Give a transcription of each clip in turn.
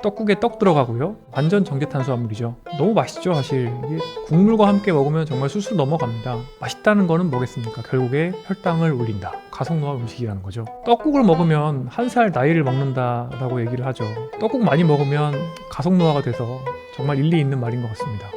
떡국에 떡 들어가고요. 완전 정제탄수화물이죠. 너무 맛있죠 사실. 이게 국물과 함께 먹으면 정말 술술 넘어갑니다. 맛있다는 거는 뭐겠습니까? 결국에 혈당을 올린다. 가성노화 음식이라는 거죠. 떡국을 먹으면 한 살 나이를 먹는다라고 얘기를 하죠. 떡국 많이 먹으면 가성노화가 돼서 정말 일리 있는 말인 것 같습니다.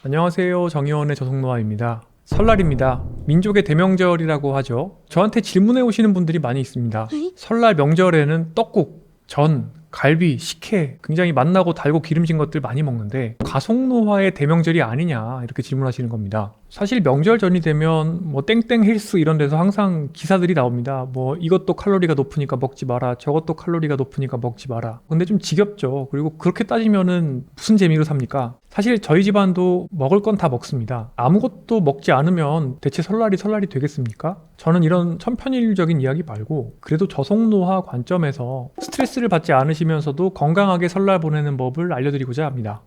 안녕하세요. 정의원의 저속노아입니다. 설날입니다. 민족의 대명절이라고 하죠. 저한테 질문해 오시는 분들이 많이 있습니다. 설날 명절에는 떡국, 전, 갈비, 식혜 굉장히 맛나고 달고 기름진 것들 많이 먹는데 가속노화의 대명절이 아니냐 이렇게 질문하시는 겁니다. 사실 명절 전이 되면 뭐 땡땡 헬스 이런 데서 항상 기사들이 나옵니다. 뭐 이것도 칼로리가 높으니까 먹지 마라, 저것도 칼로리가 높으니까 먹지 마라. 근데 좀 지겹죠. 그리고 그렇게 따지면은 무슨 재미로 삽니까? 사실 저희 집안도 먹을 건 다 먹습니다. 아무것도 먹지 않으면 대체 설날이 되겠습니까? 저는 이런 천편일률적인 이야기 말고 그래도 저속노화 관점에서 스트레스를 받지 않으시면서도 건강하게 설날 보내는 법을 알려드리고자 합니다.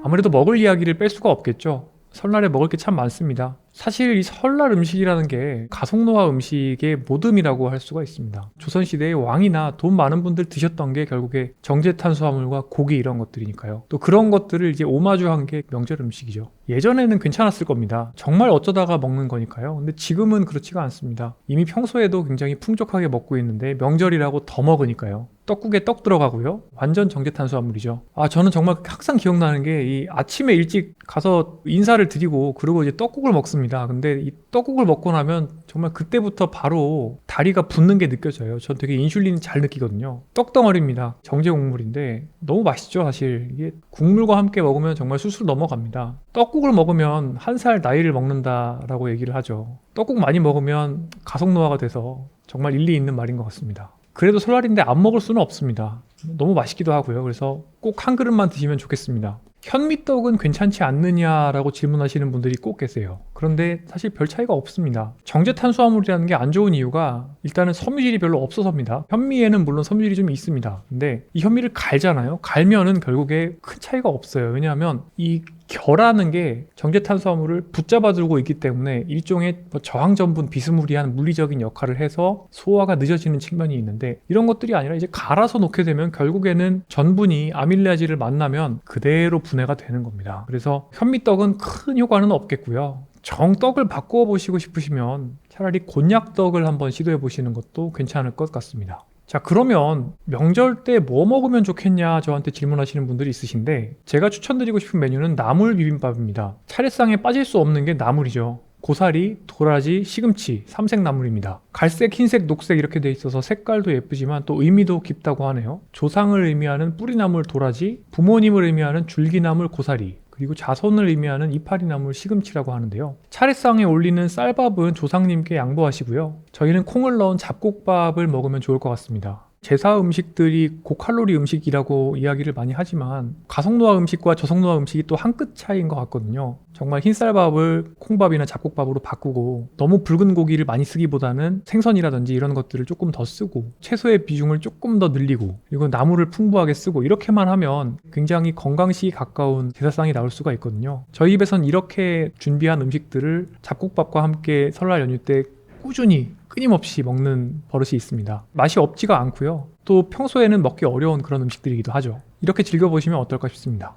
아무래도 먹을 이야기를 뺄 수가 없겠죠. 설날에 먹을 게 참 많습니다. 사실 이 설날 음식이라는 게 가속노화 음식의 모듬이라고 할 수가 있습니다. 조선시대의 왕이나 돈 많은 분들 드셨던 게 결국에 정제탄수화물과 고기 이런 것들이니까요. 또 그런 것들을 이제 오마주한 게 명절 음식이죠. 예전에는 괜찮았을 겁니다. 정말 어쩌다가 먹는 거니까요. 근데 지금은 그렇지가 않습니다. 이미 평소에도 굉장히 풍족하게 먹고 있는데 명절이라고 더 먹으니까요. 떡국에 떡 들어가고요. 완전 정제탄수화물이죠. 저는 정말 항상 기억나는 게 이 아침에 일찍 가서 인사를 드리고 그리고 이제 떡국을 먹습니다. 근데 이 떡국을 먹고 나면 정말 그때부터 바로 다리가 붓는 게 느껴져요. 전 되게 인슐린이 잘 느끼거든요. 떡덩어리입니다. 정제 국물인데 너무 맛있죠 사실. 이게 국물과 함께 먹으면 정말 술술 넘어갑니다. 떡국을 먹으면 한 살 나이를 먹는다라고 얘기를 하죠. 떡국 많이 먹으면 가속노화가 돼서 정말 일리 있는 말인 것 같습니다. 그래도 설날인데 안 먹을 수는 없습니다. 너무 맛있기도 하고요. 그래서 꼭 한 그릇만 드시면 좋겠습니다. 현미떡은 괜찮지 않느냐라고 질문하시는 분들이 꼭 계세요. 그런데 사실 별 차이가 없습니다. 정제탄수화물이라는 게 안 좋은 이유가 일단은 섬유질이 별로 없어서입니다. 현미에는 물론 섬유질이 좀 있습니다. 근데 이 현미를 갈잖아요. 갈면은 결국에 큰 차이가 없어요. 왜냐하면 이 결라는 게 정제탄수화물을 붙잡아 두고 있기 때문에 일종의 저항전분 비스무리한 물리적인 역할을 해서 소화가 늦어지는 측면이 있는데 이런 것들이 아니라 이제 갈아서 놓게 되면 결국에는 전분이 아밀라지를 만나면 그대로 분해가 되는 겁니다. 그래서 현미떡은 큰 효과는 없겠고요. 정떡을 바꾸어 보시고 싶으시면 차라리 곤약떡을 한번 시도해 보시는 것도 괜찮을 것 같습니다. 자, 그러면 명절 때 뭐 먹으면 좋겠냐 저한테 질문하시는 분들이 있으신데 제가 추천드리고 싶은 메뉴는 나물 비빔밥입니다. 차례상에 빠질 수 없는 게 나물이죠. 고사리, 도라지, 시금치, 삼색나물입니다. 갈색, 흰색, 녹색 이렇게 돼 있어서 색깔도 예쁘지만 또 의미도 깊다고 하네요. 조상을 의미하는 뿌리나물 도라지, 부모님을 의미하는 줄기나물 고사리, 그리고 자손을 의미하는 이파리나물 시금치라고 하는데요. 차례상에 올리는 쌀밥은 조상님께 양보하시고요. 저희는 콩을 넣은 잡곡밥을 먹으면 좋을 것 같습니다. 제사 음식들이 고칼로리 음식이라고 이야기를 많이 하지만 가속노화 음식과 저속노화 음식이 또 한 끗 차이인 것 같거든요. 정말 흰쌀밥을 콩밥이나 잡곡밥으로 바꾸고 너무 붉은 고기를 많이 쓰기보다는 생선이라든지 이런 것들을 조금 더 쓰고 채소의 비중을 조금 더 늘리고 그리고 나물을 풍부하게 쓰고 이렇게만 하면 굉장히 건강식이 가까운 제사상이 나올 수가 있거든요. 저희 집에선 이렇게 준비한 음식들을 잡곡밥과 함께 설날 연휴 때 꾸준히 끊임없이 먹는 버릇이 있습니다. 맛이 없지가 않고요. 또 평소에는 먹기 어려운 그런 음식들이기도 하죠. 이렇게 즐겨보시면 어떨까 싶습니다.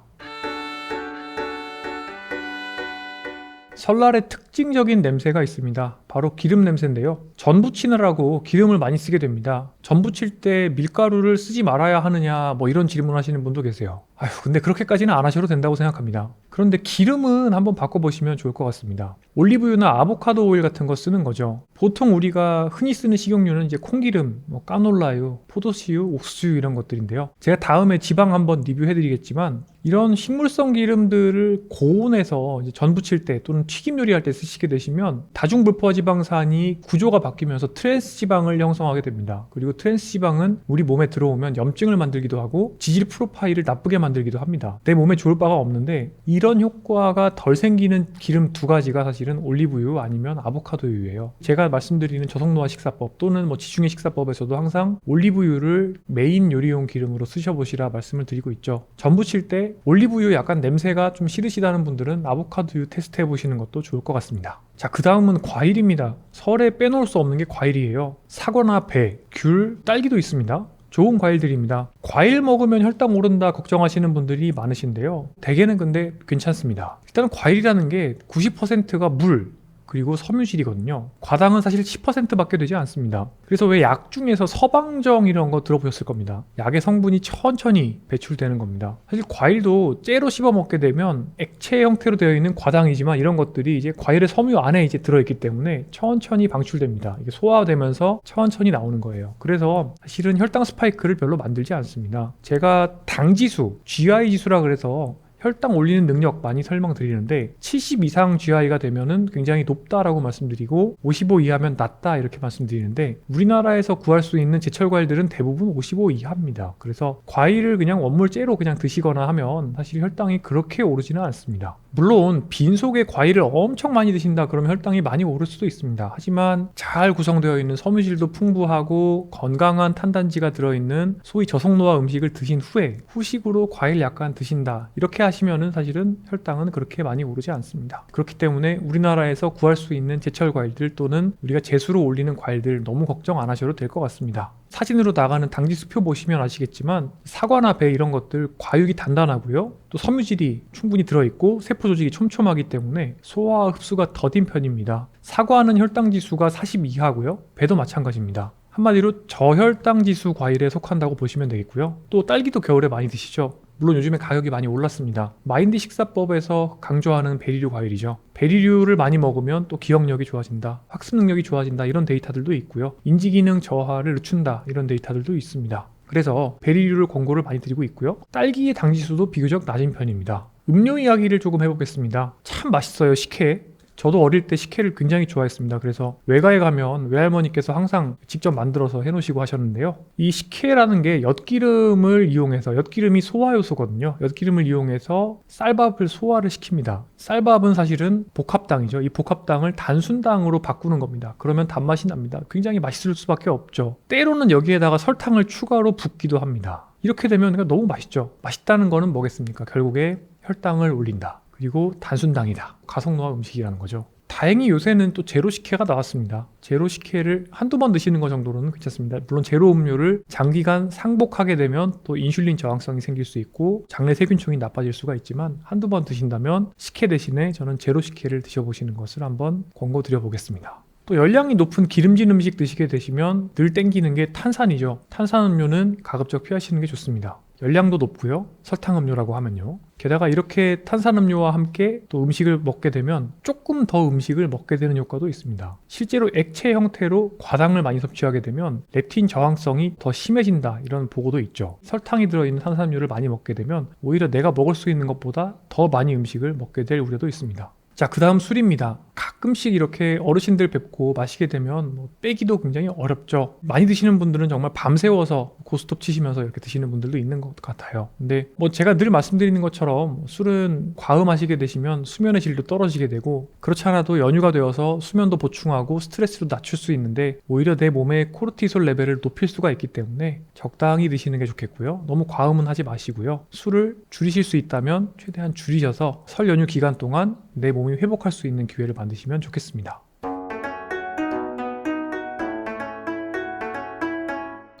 설날에 특징적인 냄새가 있습니다. 바로 기름 냄새인데요. 전 부치느라고 기름을 많이 쓰게 됩니다. 전 부칠 때 밀가루를 쓰지 말아야 하느냐 뭐 이런 질문하시는 분도 계세요. 근데 그렇게까지는 안 하셔도 된다고 생각합니다. 그런데 기름은 한번 바꿔보시면 좋을 것 같습니다. 올리브유나 아보카도 오일 같은 거 쓰는 거죠. 보통 우리가 흔히 쓰는 식용유는 이제 콩기름, 까놀라유, 포도씨유, 옥수수유 이런 것들인데요. 제가 다음에 지방 한번 리뷰해드리겠지만 이런 식물성 기름들을 고온에서 이제 전 부칠 때 또는 튀김 요리할 때 쓰시게 되시면 다중불포지방산이 구조가 바뀌면서 트랜스 지방을 형성하게 됩니다. 그리고 트랜스 지방은 우리 몸에 들어오면 염증을 만들기도 하고 지질 프로파일을 나쁘게 만들기도 합니다. 내 몸에 좋을 바가 없는데 이런 이런 효과가 덜 생기는 기름 두 가지가 사실은 올리브유 아니면 아보카도유예요. 제가 말씀드리는 저속노화 식사법 또는 지중해 식사법에서도 항상 올리브유를 메인 요리용 기름으로 쓰셔보시라 말씀을 드리고 있죠. 전 부칠 때 올리브유 약간 냄새가 좀 싫으시다는 분들은 아보카도유 테스트 해보시는 것도 좋을 것 같습니다. 자, 그 다음은 과일입니다. 설에 빼놓을 수 없는 게 과일이에요. 사과나 배, 귤, 딸기도 있습니다. 좋은 과일들입니다. 과일 먹으면 혈당 오른다 걱정하시는 분들이 많으신데요. 대개는 근데 괜찮습니다. 일단은 과일이라는 게 90%가 물 그리고 섬유질이거든요. 과당은 사실 10%밖에 되지 않습니다. 그래서 왜 약 중에서 서방정 이런 거 들어보셨을 겁니다. 약의 성분이 천천히 배출되는 겁니다. 사실 과일도 째로 씹어 먹게 되면 액체 형태로 되어 있는 과당이지만 이런 것들이 이제 과일의 섬유 안에 이제 들어있기 때문에 천천히 방출됩니다. 이게 소화되면서 천천히 나오는 거예요. 그래서 사실은 혈당 스파이크를 별로 만들지 않습니다. 제가 당지수, GI 지수라 그래서 혈당 올리는 능력 많이 설명드리는데 70 이상 GI가 되면은 굉장히 높다라고 말씀드리고 55 이하면 낮다 이렇게 말씀드리는데 우리나라에서 구할 수 있는 제철 과일들은 대부분 55 이하입니다. 그래서 과일을 그냥 원물째로 그냥 드시거나 하면 사실 혈당이 그렇게 오르지는 않습니다. 물론 빈속에 과일을 엄청 많이 드신다 그러면 혈당이 많이 오를 수도 있습니다. 하지만 잘 구성되어 있는 섬유질도 풍부하고 건강한 탄단지가 들어있는 소위 저속노화 음식을 드신 후에 후식으로 과일 약간 드신다 이렇게 하시면은 사실은 혈당은 그렇게 많이 오르지 않습니다. 그렇기 때문에 우리나라에서 구할 수 있는 제철 과일들 또는 우리가 제수로 올리는 과일들 너무 걱정 안 하셔도 될 것 같습니다. 사진으로 나가는 당지수표 보시면 아시겠지만 사과나 배 이런 것들 과육이 단단하고요. 또 섬유질이 충분히 들어있고 세포 조직이 촘촘하기 때문에 소화와 흡수가 더딘 편입니다. 사과는 혈당 지수가 40 이하고요. 배도 마찬가지입니다. 한마디로 저혈당 지수 과일에 속한다고 보시면 되겠고요. 또 딸기도 겨울에 많이 드시죠. 물론 요즘에 가격이 많이 올랐습니다. 마인드 식사법에서 강조하는 베리류 과일이죠. 베리류를 많이 먹으면 또 기억력이 좋아진다, 학습 능력이 좋아진다 이런 데이터들도 있고요. 인지기능 저하를 늦춘다 이런 데이터들도 있습니다. 그래서 베리류를 권고를 많이 드리고 있고요. 딸기의 당지수도 비교적 낮은 편입니다. 음료 이야기를 조금 해보겠습니다. 참 맛있어요, 식혜. 저도 어릴 때 식혜를 굉장히 좋아했습니다. 그래서 외가에 가면 외할머니께서 항상 직접 만들어서 해놓으시고 하셨는데요. 이 식혜라는 게 엿기름을 이용해서, 엿기름이 소화효소거든요. 엿기름을 이용해서 쌀밥을 소화를 시킵니다. 쌀밥은 사실은 복합당이죠. 이 복합당을 단순당으로 바꾸는 겁니다. 그러면 단맛이 납니다. 굉장히 맛있을 수밖에 없죠. 때로는 여기에다가 설탕을 추가로 붓기도 합니다. 이렇게 되면 너무 맛있죠. 맛있다는 거는 뭐겠습니까? 결국에 혈당을 올린다. 그리고 단순당이다. 가속노화 음식이라는 거죠. 다행히 요새는 또 제로 식혜가 나왔습니다. 제로 식혜를 한두 번 드시는 것 정도로는 괜찮습니다. 물론 제로 음료를 장기간 상복하게 되면 또 인슐린 저항성이 생길 수 있고 장내 세균총이 나빠질 수가 있지만 한두 번 드신다면 식혜 대신에 저는 제로 식혜를 드셔보시는 것을 한번 권고드려 보겠습니다. 또 열량이 높은 기름진 음식 드시게 되시면 늘 땡기는 게 탄산이죠. 탄산음료는 가급적 피하시는 게 좋습니다. 열량도 높고요. 설탕음료라고 하면요. 게다가 이렇게 탄산음료와 함께 또 음식을 먹게 되면 조금 더 음식을 먹게 되는 효과도 있습니다. 실제로 액체 형태로 과당을 많이 섭취하게 되면 렙틴 저항성이 더 심해진다 이런 보고도 있죠. 설탕이 들어있는 탄산음료를 많이 먹게 되면 오히려 내가 먹을 수 있는 것보다 더 많이 음식을 먹게 될 우려도 있습니다. 자, 그 다음 술입니다. 가끔씩 이렇게 어르신들 뵙고 마시게 되면 빼기도 굉장히 어렵죠. 많이 드시는 분들은 정말 밤새워서 고스톱 치시면서 이렇게 드시는 분들도 있는 것 같아요. 근데 제가 늘 말씀드리는 것처럼 술은 과음하시게 되시면 수면의 질도 떨어지게 되고 그렇지 않아도 연유가 되어서 수면도 보충하고 스트레스도 낮출 수 있는데 오히려 내 몸의 코르티솔 레벨을 높일 수가 있기 때문에 적당히 드시는 게 좋겠고요. 너무 과음은 하지 마시고요. 술을 줄이실 수 있다면 최대한 줄이셔서 설 연휴 기간 동안 내 몸이 회복할 수 있는 기회를 만드시면 좋겠습니다.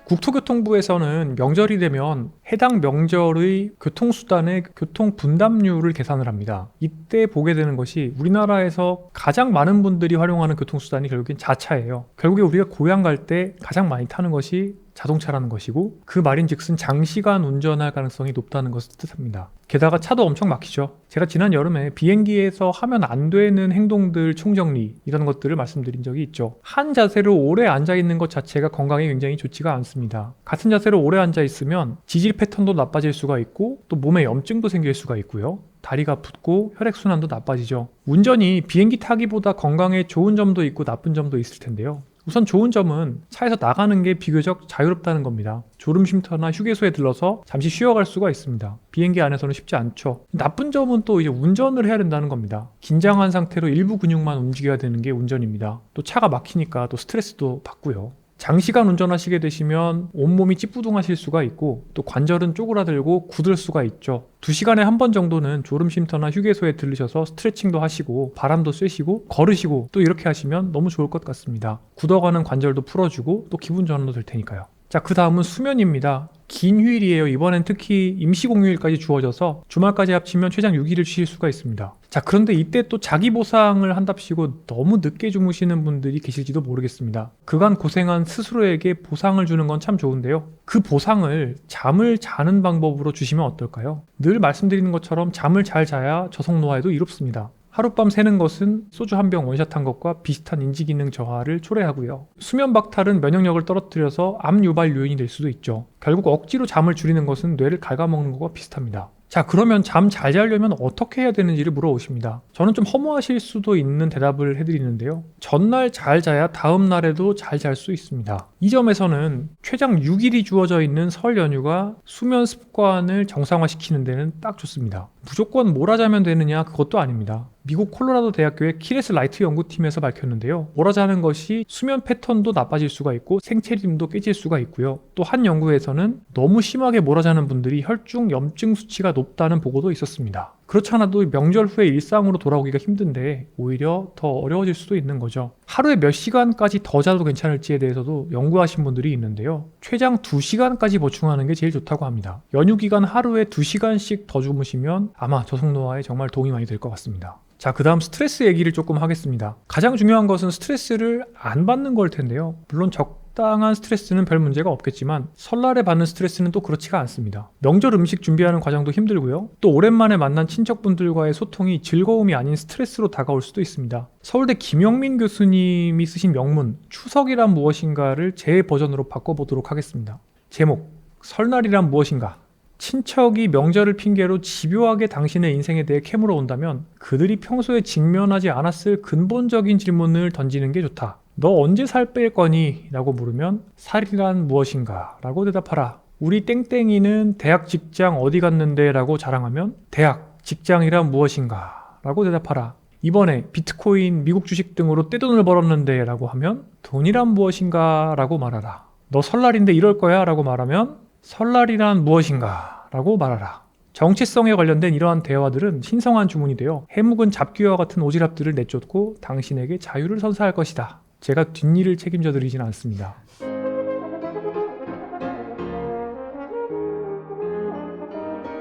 국토교통부에서는 명절이 되면 해당 명절의 교통수단의 교통분담료를 계산을 합니다. 이때 보게 되는 것이 우리나라에서 가장 많은 분들이 활용하는 교통수단이 결국엔 자차예요. 결국에 우리가 고향 갈 때 가장 많이 타는 것이 자동차라는 것이고 그 말인즉슨 장시간 운전할 가능성이 높다는 것을 뜻합니다. 게다가 차도 엄청 막히죠. 제가 지난 여름에 비행기에서 하면 안 되는 행동들 총정리 이런 것들을 말씀드린 적이 있죠. 한 자세로 오래 앉아있는 것 자체가 건강에 굉장히 좋지가 않습니다. 같은 자세로 오래 앉아있으면 지질 패턴도 나빠질 수가 있고 또 몸에 염증도 생길 수가 있고요. 다리가 붓고 혈액순환도 나빠지죠. 운전이 비행기 타기보다 건강에 좋은 점도 있고 나쁜 점도 있을 텐데요. 우선 좋은 점은 차에서 나가는 게 비교적 자유롭다는 겁니다. 졸음 쉼터나 휴게소에 들러서 잠시 쉬어갈 수가 있습니다. 비행기 안에서는 쉽지 않죠. 나쁜 점은 또 이제 운전을 해야 된다는 겁니다. 긴장한 상태로 일부 근육만 움직여야 되는 게 운전입니다. 또 차가 막히니까 또 스트레스도 받고요. 장시간 운전하시게 되시면 온몸이 찌뿌둥하실 수가 있고 또 관절은 쪼그라들고 굳을 수가 있죠. 2시간에 한 번 정도는 졸음 쉼터나 휴게소에 들르셔서 스트레칭도 하시고 바람도 쐬시고 걸으시고 또 이렇게 하시면 너무 좋을 것 같습니다. 굳어가는 관절도 풀어주고 또 기분 전환도 될 테니까요. 자, 그 다음은 수면입니다. 긴 휴일이에요. 이번엔 특히 임시 공휴일까지 주어져서 주말까지 합치면 최장 6일을 쉬실 수가 있습니다. 자, 그런데 이때 또 자기 보상을 한답시고 너무 늦게 주무시는 분들이 계실지도 모르겠습니다. 그간 고생한 스스로에게 보상을 주는 건 참 좋은데요. 그 보상을 잠을 자는 방법으로 주시면 어떨까요? 늘 말씀드리는 것처럼 잠을 잘 자야 저속 노화에도 이롭습니다. 하룻밤 새는 것은 소주 한 병 원샷한 것과 비슷한 인지기능 저하를 초래하고요. 수면 박탈은 면역력을 떨어뜨려서 암 유발 요인이 될 수도 있죠. 결국 억지로 잠을 줄이는 것은 뇌를 갉아먹는 것과 비슷합니다. 자, 그러면 잠 잘 자려면 어떻게 해야 되는지를 물어오십니다. 저는 좀 허무하실 수도 있는 대답을 해드리는데요. 전날 잘 자야 다음 날에도 잘 잘 수 있습니다. 이 점에서는 최장 6일이 주어져 있는 설 연휴가 수면 습관을 정상화시키는 데는 딱 좋습니다. 무조건 몰아자면 되느냐, 그것도 아닙니다. 미국 콜로라도 대학교의 키레스 라이트 연구팀에서 밝혔는데요. 몰아자는 것이 수면 패턴도 나빠질 수가 있고 생체 리듬도 깨질 수가 있고요. 또 한 연구에서는 너무 심하게 몰아자는 분들이 혈중 염증 수치가 높다는 보고도 있었습니다. 그렇지 않아도 명절 후에 일상으로 돌아오기가 힘든데 오히려 더 어려워질 수도 있는 거죠. 하루에 몇 시간까지 더 자도 괜찮을지에 대해서도 연구하신 분들이 있는데요. 최장 2시간까지 보충하는 게 제일 좋다고 합니다. 연휴 기간 하루에 2시간씩 더 주무시면 아마 저속 노화에 정말 도움이 많이 될 것 같습니다. 자, 그 다음 스트레스 얘기를 조금 하겠습니다. 가장 중요한 것은 스트레스를 안 받는 걸 텐데요. 물론 적당한 스트레스는 별 문제가 없겠지만 설날에 받는 스트레스는 또 그렇지가 않습니다. 명절 음식 준비하는 과정도 힘들고요. 또 오랜만에 만난 친척분들과의 소통이 즐거움이 아닌 스트레스로 다가올 수도 있습니다. 서울대 김영민 교수님이 쓰신 명문 추석이란 무엇인가를 제 버전으로 바꿔보도록 하겠습니다. 제목, 설날이란 무엇인가? 친척이 명절을 핑계로 집요하게 당신의 인생에 대해 캐물어 온다면 그들이 평소에 직면하지 않았을 근본적인 질문을 던지는 게 좋다. 너 언제 살 뺄 거니? 라고 물으면 살이란 무엇인가? 라고 대답하라. 우리 땡땡이는 대학 직장 어디 갔는데? 라고 자랑하면 대학, 직장이란 무엇인가? 라고 대답하라. 이번에 비트코인, 미국 주식 등으로 떼돈을 벌었는데? 라고 하면 돈이란 무엇인가? 라고 말하라. 너 설날인데 이럴 거야? 라고 말하면 설날이란 무엇인가? 라고 말하라. 정체성에 관련된 이러한 대화들은 신성한 주문이 되어 해묵은 잡귀와 같은 오지랖들을 내쫓고 당신에게 자유를 선사할 것이다. 제가 뒷일을 책임져 드리진 않습니다.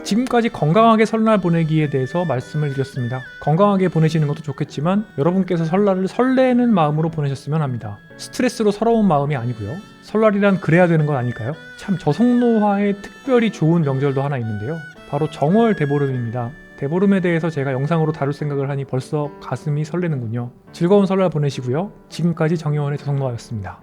지금까지 건강하게 설날 보내기에 대해서 말씀을 드렸습니다. 건강하게 보내시는 것도 좋겠지만 여러분께서 설날을 설레는 마음으로 보내셨으면 합니다. 스트레스로 서러운 마음이 아니고요. 설날이란 그래야 되는 건 아닐까요? 참 저속노화에 특별히 좋은 명절도 하나 있는데요. 바로 정월 대보름입니다. 대보름에 대해서 제가 영상으로 다룰 생각을 하니 벌써 가슴이 설레는군요. 즐거운 설날 보내시고요. 지금까지 정의원의 저속노화였습니다.